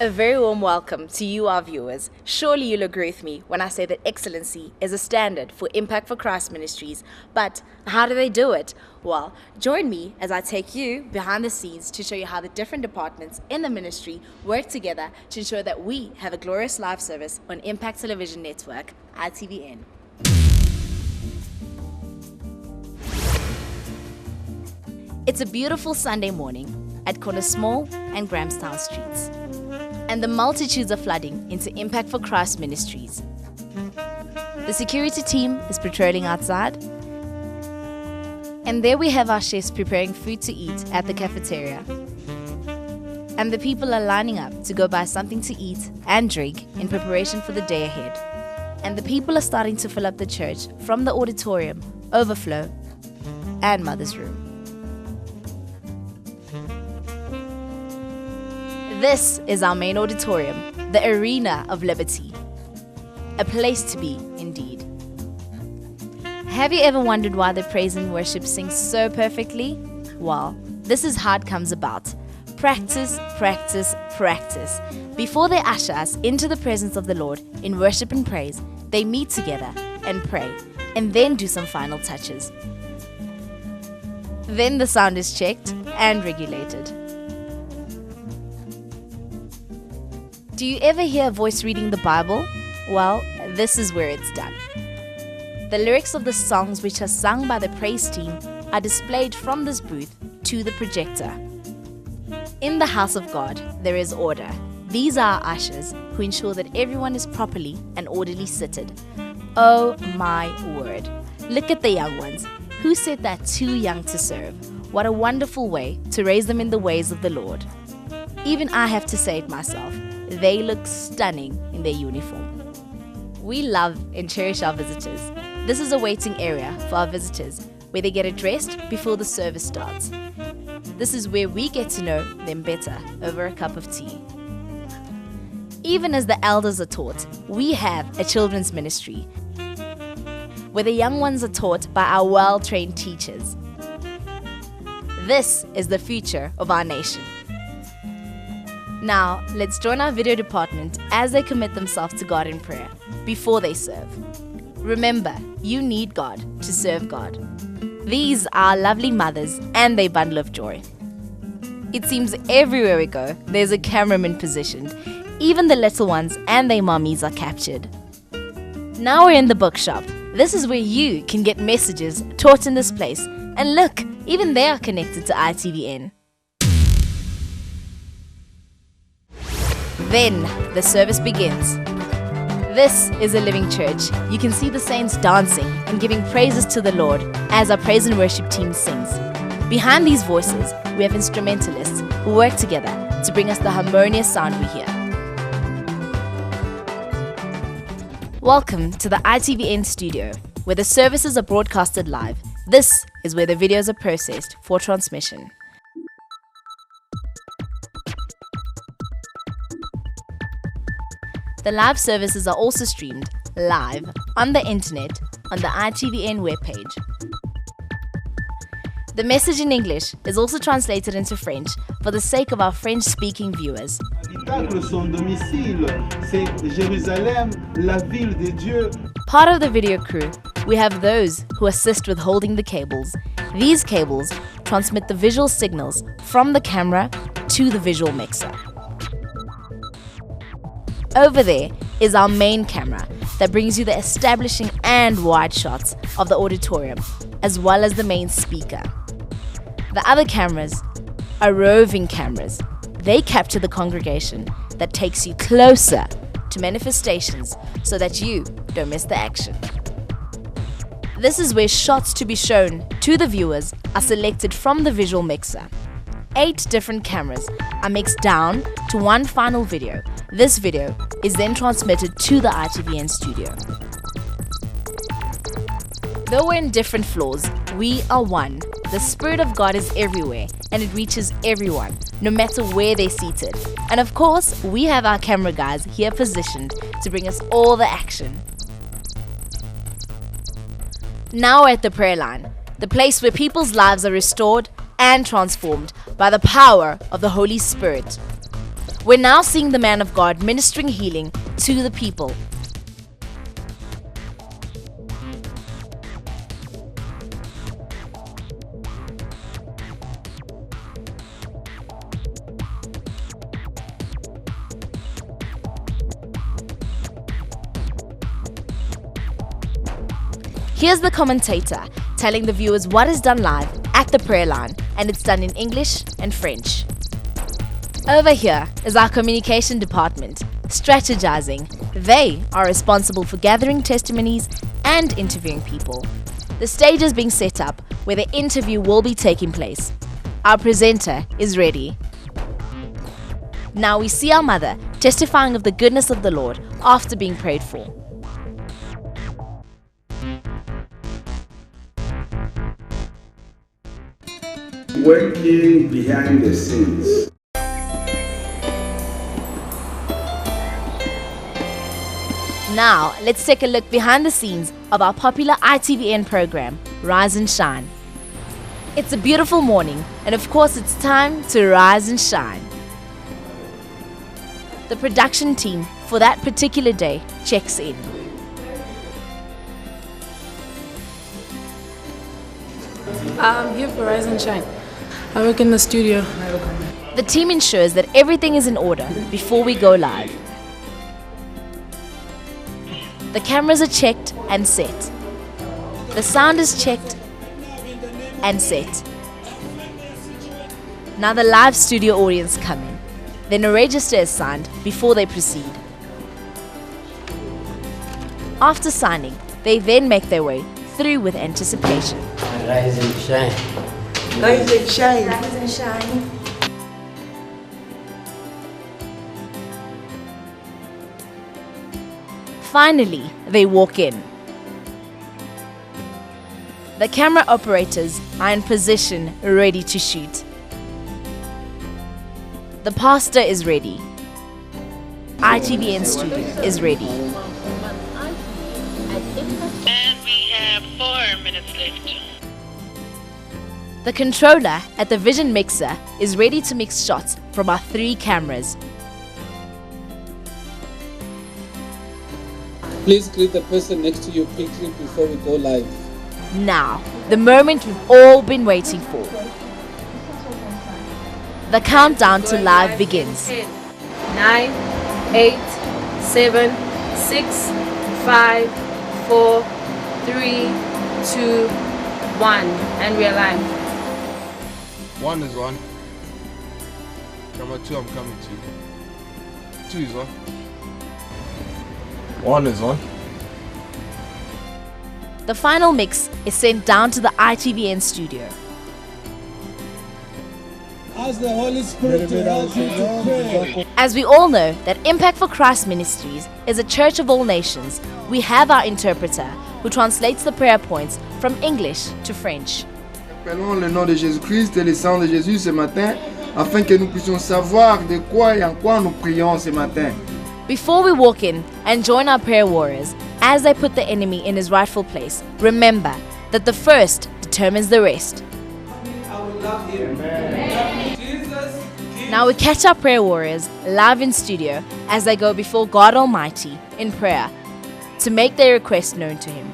A very warm welcome to you, our viewers. Surely you'll agree with me when I say that excellency is a standard for Impact for Christ Ministries. But how do they do it? Well, join me as I take you behind the scenes to show you how the different departments in the ministry work together to ensure that we have a glorious live service on Impact Television Network, ITVN. It's a beautiful Sunday morning at Corner Small and Grahamstown Streets, and the multitudes are flooding into Impact for Christ Ministries. The security team is patrolling outside, and there we have our chefs preparing food to eat at the cafeteria. And the people are lining up to go buy something to eat and drink in preparation for the day ahead. And the people are starting to fill up the church from the auditorium, overflow, and mother's room. This is our main auditorium, the Arena of Liberty. A place to be, indeed. Have you ever wondered why the praise and worship sing so perfectly? Well, this is how it comes about. Practice, practice, practice. Before they usher us into the presence of the Lord in worship and praise, they meet together and pray, and then do some final touches. Then the sound is checked and regulated. Do you ever hear a voice reading the Bible? Well, this is where it's done. The lyrics of the songs which are sung by the praise team are displayed from this booth to the projector. In the house of God, there is order. These are our ushers who ensure that everyone is properly and orderly seated. Oh my word. Look at the young ones. Who said they're too young to serve? What a wonderful way to raise them in the ways of the Lord. Even I have to say it myself. They look stunning in their uniform. We love and cherish our visitors. This is a waiting area for our visitors where they get addressed before the service starts. This is where we get to know them better over a cup of tea. Even as the elders are taught, we have a children's ministry where the young ones are taught by our well-trained teachers. This is the future of our nation. Now, let's join our video department as they commit themselves to God in prayer before they serve. Remember, you need God to serve God. These are our lovely mothers and their bundle of joy. It seems everywhere we go, there's a cameraman positioned. Even the little ones and their mommies are captured. Now we're in the bookshop. This is where you can get messages taught in this place. And look, even they are connected to ITVN. Then the service begins. This is a living church. You can see the saints dancing and giving praises to the Lord as our praise and worship team sings. Behind these voices, we have instrumentalists who work together to bring us the harmonious sound we hear. Welcome to the ITVN studio, where the services are broadcasted live. This is where the videos are processed for transmission. The live services are also streamed live on the internet on the ITVN webpage. The message in English is also translated into French for the sake of our French-speaking viewers. Son domicile, c'est Jérusalem, la ville de Dieu. Part of the video crew, we have those who assist with holding the cables. These cables transmit the visual signals from the camera to the visual mixer. Over there is our main camera that brings you the establishing and wide shots of the auditorium, as well as the main speaker. The other cameras are roving cameras. They capture the congregation that takes you closer to manifestations so that you don't miss the action. This is where shots to be shown to the viewers are selected from the visual mixer. 8 different cameras are mixed down to one final video. This video is then transmitted to the ITVN studio. Though we're in different floors, we are one. The Spirit of God is everywhere and it reaches everyone, no matter where they're seated. And of course, we have our camera guys here positioned to bring us all the action. Now we're at the prayer line, the place where people's lives are restored and transformed by the power of the Holy Spirit. We're now seeing the man of God ministering healing to the people. Here's the commentator telling the viewers what is done live at the prayer line, and it's done in English and French. Over here is our communication department, strategizing. They are responsible for gathering testimonies and interviewing people. The stage is being set up where the interview will be taking place. Our presenter is ready. Now we see our mother testifying of the goodness of the Lord after being prayed for. Working behind the scenes. Now, let's take a look behind the scenes of our popular ITVN program, Rise and Shine. It's a beautiful morning, and of course it's time to rise and shine. The production team for that particular day checks in. I'm here for Rise and Shine. I work in the studio. The team ensures that everything is in order before we go live. The cameras are checked and set. The sound is checked and set. Now the live studio audience come in. Then a register is signed before they proceed. It signing, they then make their way through with anticipation. Rise and shine. Rise and shine. Rise and shine. Finally, they walk in. The camera operators are in position, ready to shoot. The pastor is ready. ITVN studio is ready. And we have 4 minutes left. The controller at the Vision Mixer is ready to mix shots from our 3 cameras. Please greet the person next to you quickly before we go live. Now, the moment we've all been waiting for. The countdown to live begins. 9, 8, 7, 6, 5, 4, 3, 2, 1. And we are live. 1 is on. Camera 2, I'm coming to you. 2 is on. 1 is on. The final mix is sent down to the ITVN studio. As the Holy Spirit tells you to pray. As we all know that Impact for Christ Ministries is a church of all nations, we have our interpreter who translates the prayer points from English to French. Appelons le nom de Jésus-Christ et le sang de Jésus ce matin, afin que nous puissions savoir de quoi et en quoi nous prions ce matin. Before we walk in and join our prayer warriors, as they put the enemy in his rightful place, remember that the first determines the rest. Now we catch our prayer warriors live in studio as they go before God Almighty in prayer to make their request known to Him.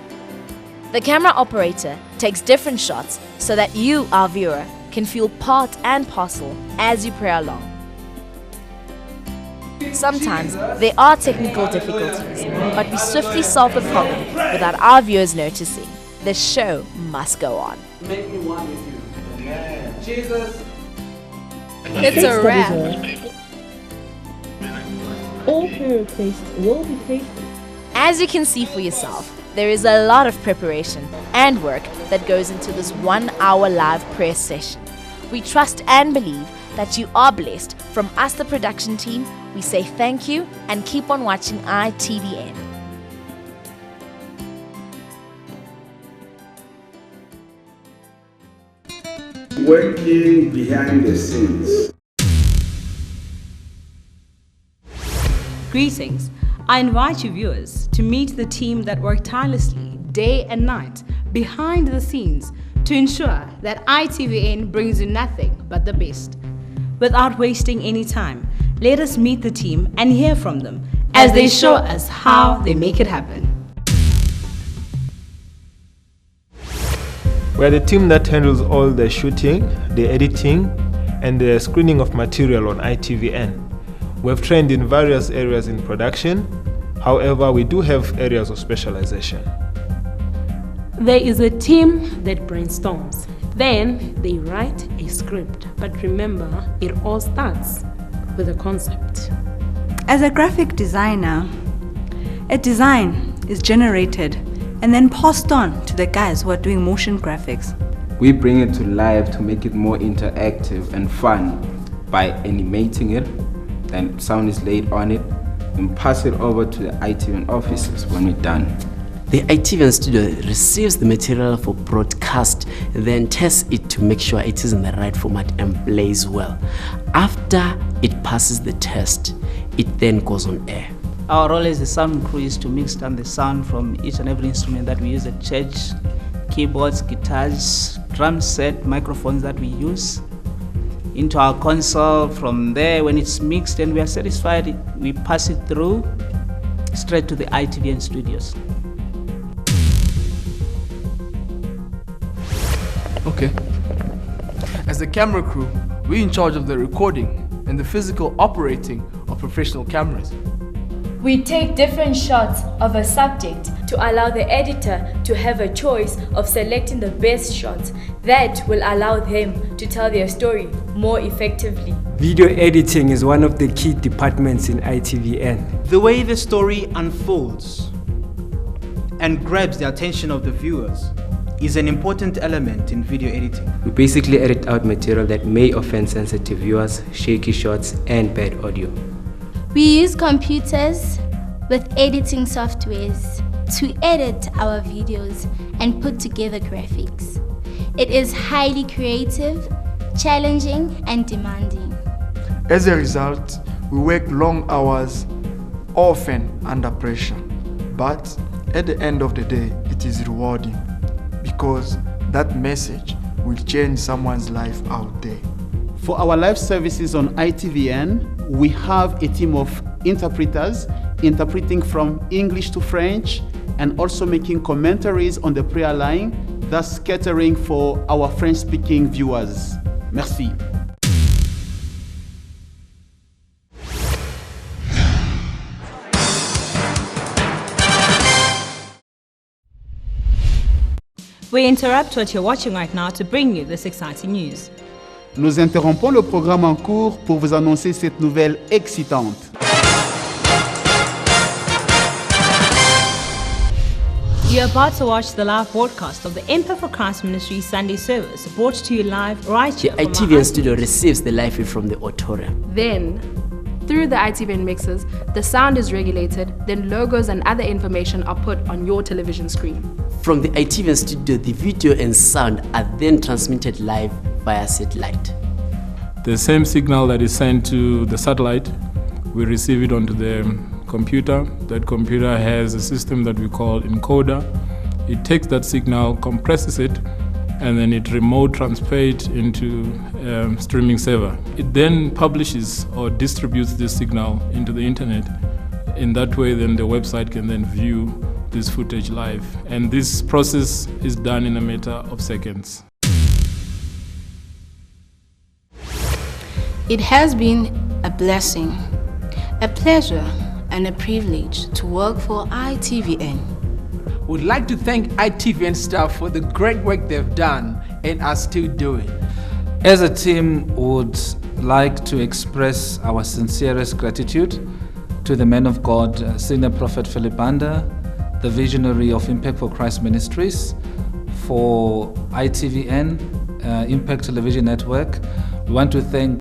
The camera operator takes different shots so that you, our viewer, can feel part and parcel as you pray along. Sometimes there are technical difficulties, but we swiftly solve the problem without our viewers noticing. The show must go on. Make me one with you. Amen. Jesus. It's a wrap. All prayer requests will be prayed for. As you can see for yourself, there is a lot of preparation and work that goes into this 1-hour live prayer session. We trust and believe that you are blessed. From us, the production team, we say thank you and keep on watching ITVN. Working behind the scenes. Greetings. I invite you viewers to meet the team that work tirelessly day and night behind the scenes to ensure that ITVN brings you nothing but the best. Without wasting any time, Let us meet the team and hear from them as they show us how they make it happen. We're the team that handles all the shooting, the editing, and the screening of material on ITVN. We've trained in various areas in production. However, we do have areas of specialization. There is a team that brainstorms. Then they write a script. But remember, it all starts with a concept. As a graphic designer, a design is generated and then passed on to the guys who are doing motion graphics. We bring it to life to make it more interactive and fun by animating it, then sound is laid on it, and pass it over to the ITVN offices when we're done. The ITVN studio receives the material for broadcast, then tests it to make sure it is in the right format and plays well. After it passes the test, it then goes on air. Our role as the sound crew is to mix down the sound from each and every instrument that we use at church, keyboards, guitars, drum set, microphones that we use, into our console. From there, when it's mixed and we are satisfied, we pass it through straight to the ITVN studios. Okay. As the camera crew, we're in charge of the recording and the physical operating of professional cameras. We take different shots of a subject to allow the editor to have a choice of selecting the best shots that will allow them to tell their story more effectively. Video editing is one of the key departments in ITVN. The way the story unfolds and grabs the attention of the viewers is an important element in video editing. We basically edit out material that may offend sensitive viewers, shaky shots, and bad audio. We use computers with editing softwares to edit our videos and put together graphics. It is highly creative, challenging, and demanding. As a result, we work long hours, often under pressure. But at the end of the day, it is rewarding because that message will change someone's life out there. For our live services on ITVN, we have a team of interpreters interpreting from English to French and also making commentaries on the prayer line, thus catering for our French-speaking viewers. Merci. We interrupt what you're watching right now to bring you this exciting news. Nous interrompons le programme en cours pour vous annoncer cette nouvelle excitante. You're about to watch the live broadcast of the Emperor for Christ Ministry Sunday service, brought to you live right here. The ITVN studio receives the live feed from the auditorium. Then, through the ITVN mixers, the sound is regulated, then logos and other information are put on your television screen. From the ITVN studio, the video and sound are then transmitted live via satellite. The same signal that is sent to the satellite, we receive it onto the computer. That computer has a system that we call encoder. It takes that signal, compresses it, and then it remote transfers it into a streaming server. It then publishes or distributes this signal into the internet. In that way, then the website can then view this footage live. And this process is done in a matter of seconds. It has been a blessing, a pleasure, and a privilege to work for ITVN. We'd like to thank ITVN staff for the great work they've done and are still doing. As a team, we would like to express our sincerest gratitude to the man of God, Senior Prophet Philip Banda, the visionary of Impact for Christ Ministries, for ITVN, Impact Television Network. We want to thank